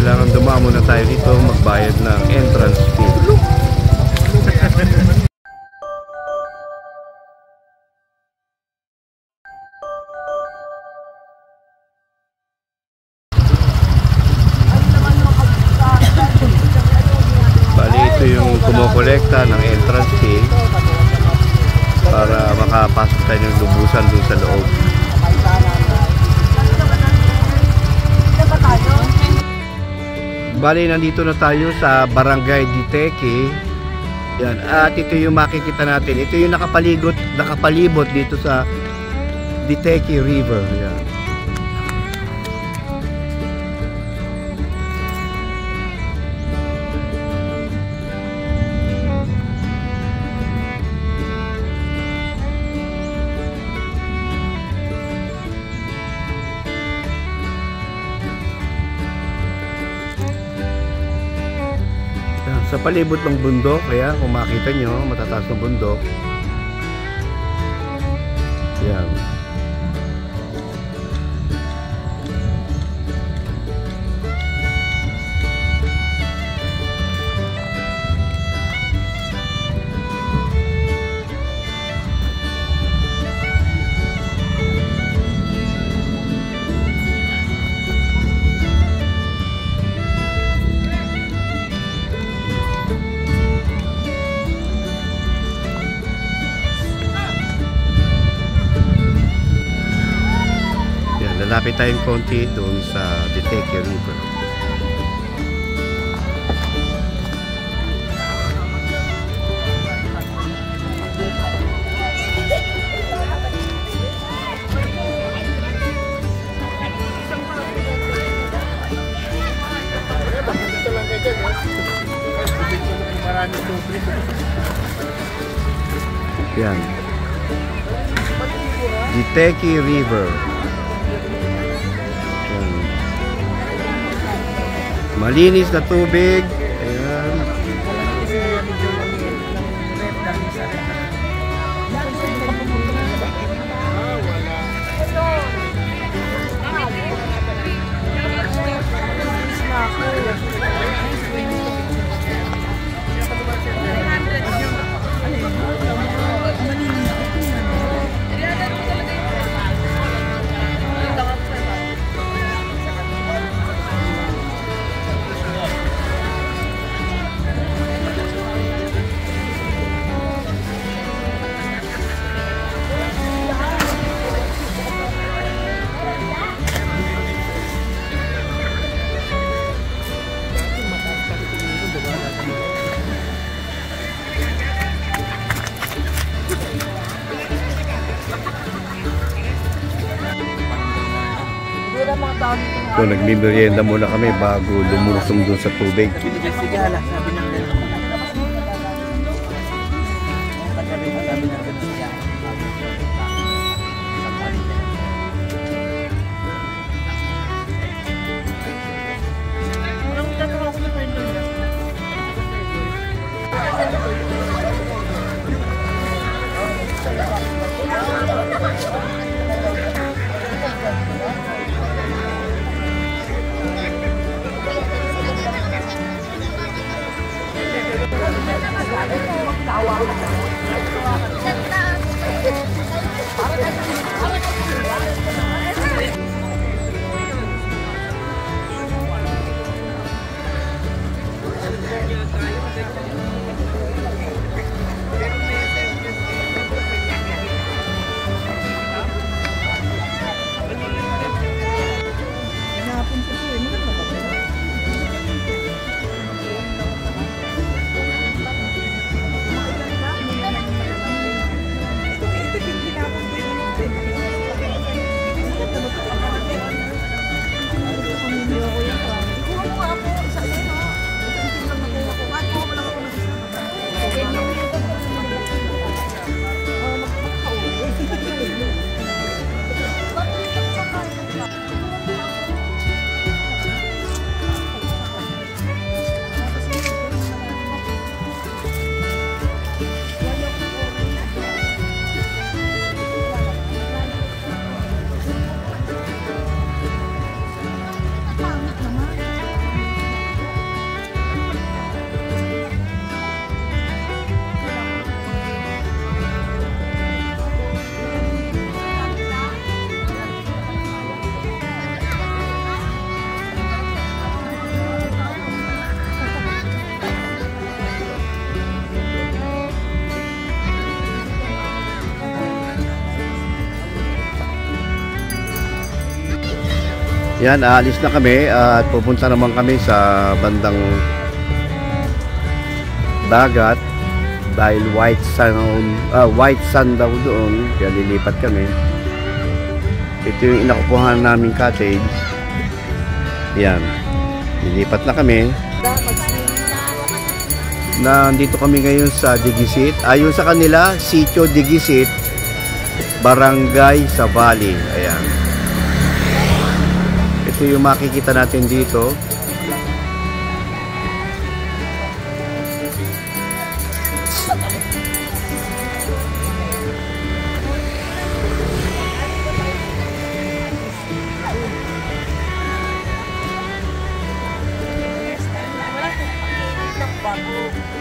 kailangan dumamo na tayo dito, magbayad ng entrance fee. Bali, ito yung kumukolekta ng entrance fee para makapasok tayo ng lubusan dun sa loob. Bali, nandito na tayo sa Barangay Diteque. Yan. At ito yung makikita natin. Ito yung nakapalibot dito sa Diteque River. Yan. Sa palibot ng bundok, kaya kung makita nyo, matataas ng bundok. Yan. Lalapit tayong konti doon sa Diteque River. Yan. Diteque River. Malinis na tubig. Ayan. So nagmimerienda muna kami bago lumulusong doon sa tubig. Yan, aalis na kami at pupunta naman kami sa bandang dagat dahil white sun daw doon, kaya lilipat kami. Ito yung inakupuhan naming cottage. Yan, lilipat na kami. Nandito kami ngayon sa Digisit. Ayon sa kanila, Sitio Digisit, Barangay sa Valley. Ayan. Ito yung makikita natin dito.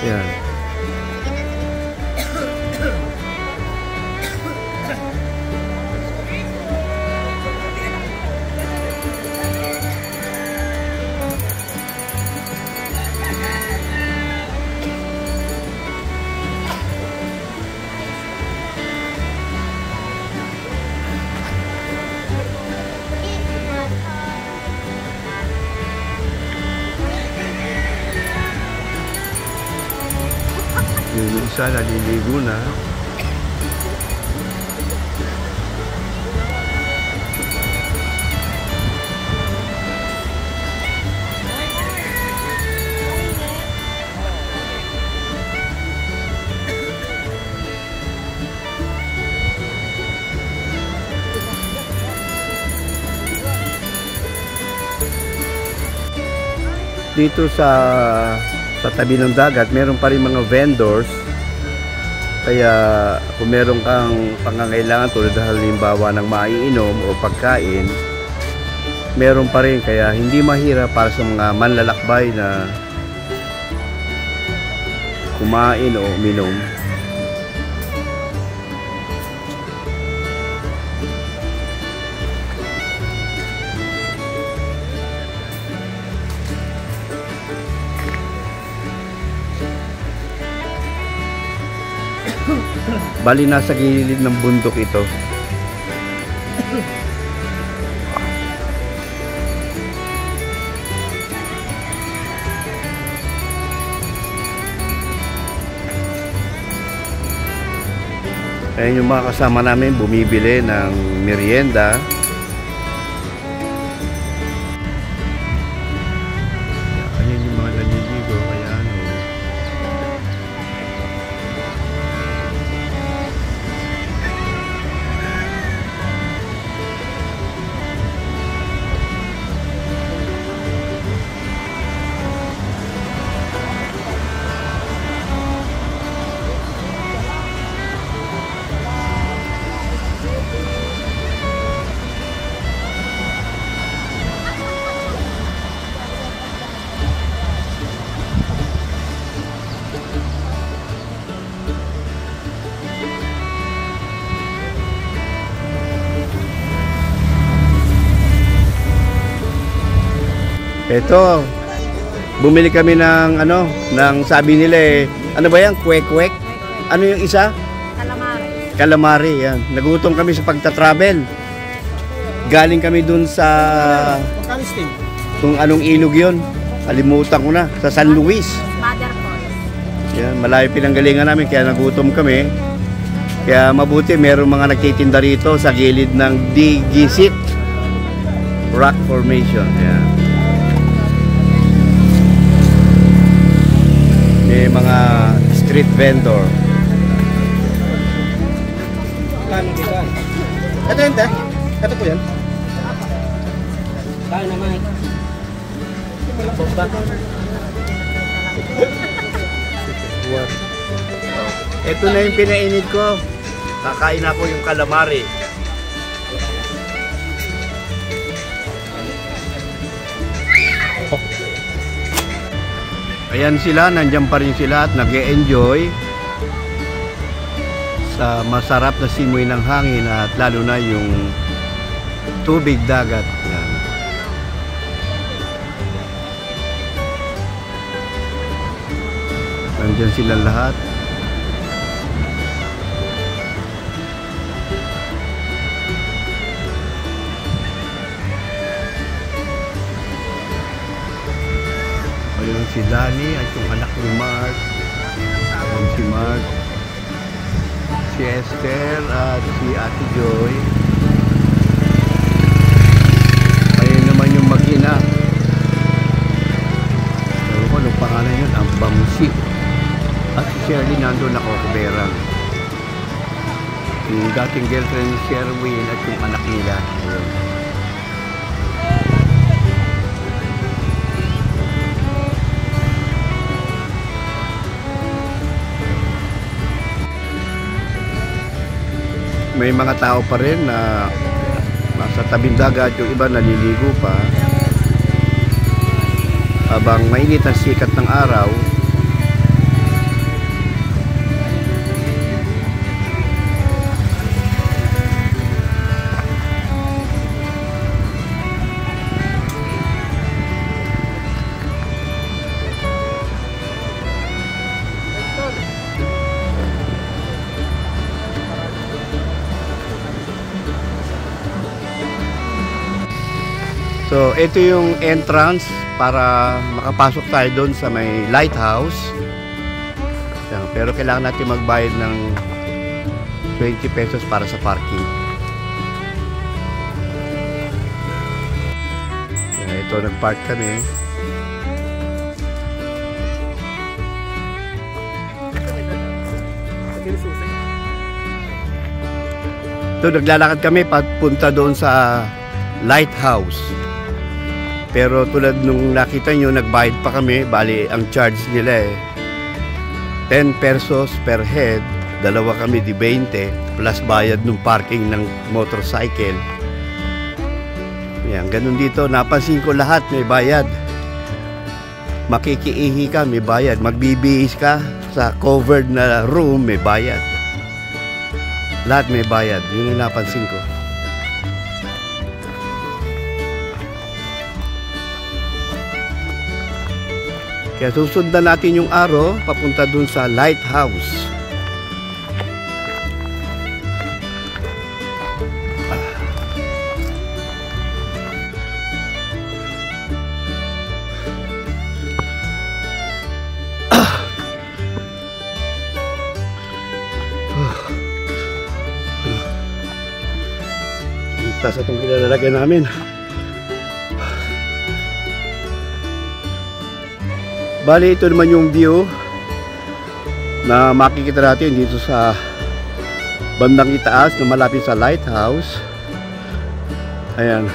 Ayan. Yung isa naliligo na. Dito sa tabi ng dagat, meron pa rin mga vendors. Kaya kung meron kang pangangailangan tulad halimbawa ng maiinom o pagkain, meron pa rin, kaya hindi mahirap para sa mga manlalakbay na kumain o uminom. Bali nasa gilid ng bundok ito. Ayan yung mga kasama namin bumibili ng merienda. Ayan yung mga naliligo. Ayan. Ito, bumili kami ng ng sabi nila ano ba yan? Kwek-kwek? Ano yung isa? Calamari. Calamari, yan. Nagutom kami sa pagta-travel. Galing kami dun sa kung anong ilog yun. Kalimutan ko na. Sa San Luis. Mother Falls. Yan, malayo pinanggalingan namin kaya nagutom kami. Kaya mabuti merong mga nagtitinda rito sa gilid ng Digisit Rock Formation. Yan. May mga street vendor. Ito yun, te? Ito po yan? Kaya naman. Ito na yung pinainit ko. Kakain ako yung calamari. Ayan sila, nandyan pa rin sila at nag-e-enjoy sa masarap na simoy ng hangin at lalo na yung tubig dagat. Yan. Nandyan sila lahat. Ayan si Danny at yung anak ni Mark. Ayan si Mark. Si Esther at si Ate Joy. Ayun naman yung mag-ina. Ewan ko anong pangalan yun, ang Bamsi. At si Shirley nandun nakokuberang. Yung dating girlfriend ni Sherwin at yung anak nila. Ayun. May mga tao pa rin na nasa tabing dagat, yung iba naliligo pa habang mainit ang sikat ng araw. So, ito yung entrance para makapasok tayo doon sa may lighthouse. Pero kailangan natin magbayad ng 20 pesos para sa parking. Ito, nag-park kami. Ito, naglalakad kami papunta doon sa lighthouse. Pero tulad nung nakita nyo, nagbayad pa kami. Bali, ang charge nila 10 pesos per head. Dalawa kami di 20 plus bayad nung parking ng motorcycle. Yan, ganun dito. Napansin ko lahat may bayad. Makikiihi ka, may bayad. Magbibihis ka sa covered na room, may bayad. Lahat may bayad. Yun yung napansin ko. Kaya susundan natin yung araw papunta dun sa lighthouse. Taas itong kinalalagyan namin. Bali, ito naman yung view na makikita natin dito sa bandang itaas na malapit sa lighthouse. Ayan.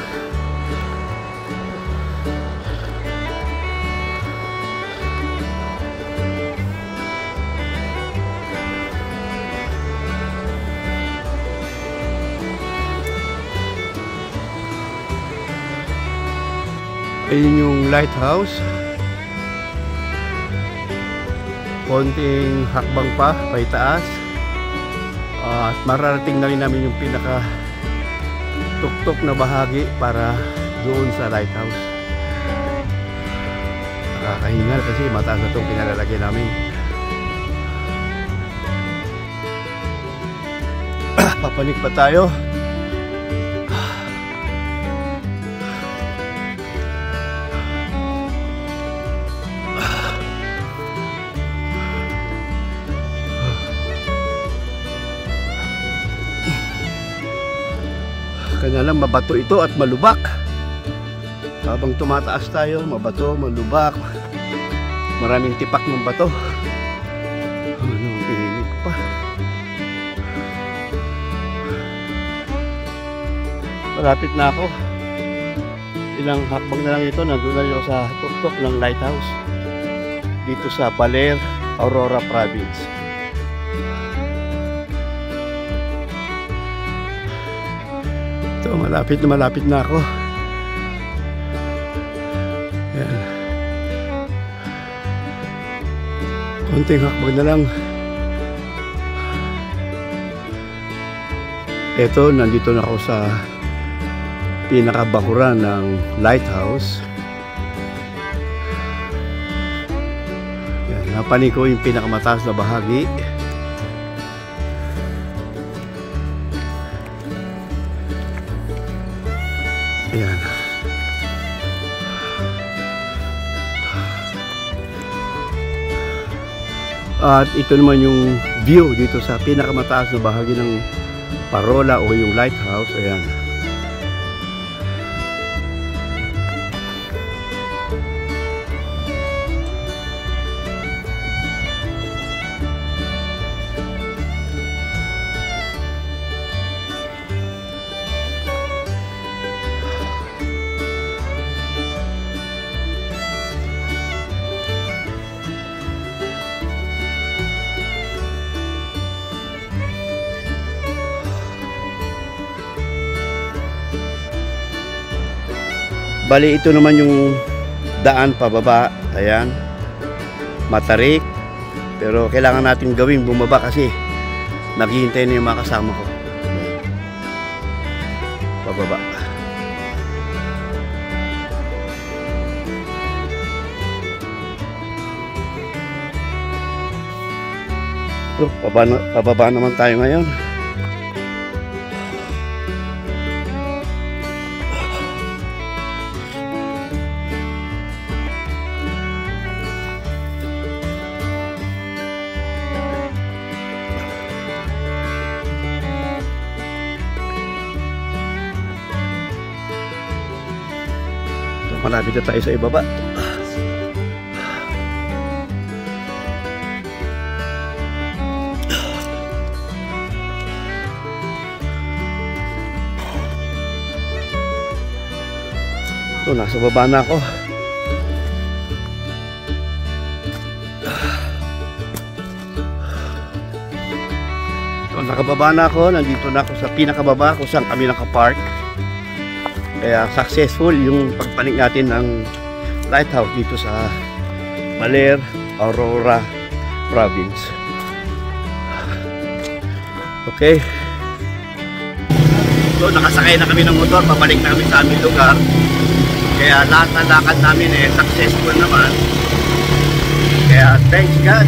Ayun yung lighthouse. Konting hakbang pa paitaas. At mararating na rin namin yung pinaka tuktok na bahagi para doon sa lighthouse. Nakakahingal kasi mataas na itong pinalalagay namin. Papanik pa tayo. Kanya lang mabato ito at malubak. Habang tumataas tayo, mabato, malubak. Maraming tipak ng bato. Anong init pa. Malapit na ako. Ilang hakbang na lang ito, nandun na rin ako sa tuktok ng lighthouse. Dito sa Baler, Aurora Province. Ito, malapit na ako. Ayan. Konting hakbang na lang. Ito, nandito na ako sa pinakabakuran ng lighthouse. Ayan, napanin ko yung pinakamataas na bahagi. Ayan. At ito naman yung view dito sa pinakamataas na bahagi ng Parola o yung lighthouse. Ayan. Bali, ito naman yung daan pababa. Ayan. Matarik. Pero kailangan natin gawing bumaba kasi naghihintay na yung mga kasama ko. Ayan. Pababa. Pababa naman tayo ngayon. Malapit na tayo sa ibaba. So, nasa baba na ako. So, nakababa na ako. Nandito na ako sa pinakababa kung saan kami nakapark. Kaya successful yung pagpanik natin ng lighthouse dito sa Baler, Aurora Province. Okay. So nakasakay na kami ng motor, pabalik na kami sa aming lugar. Kaya lahat ng lakad namin successful naman. Kaya thanks God.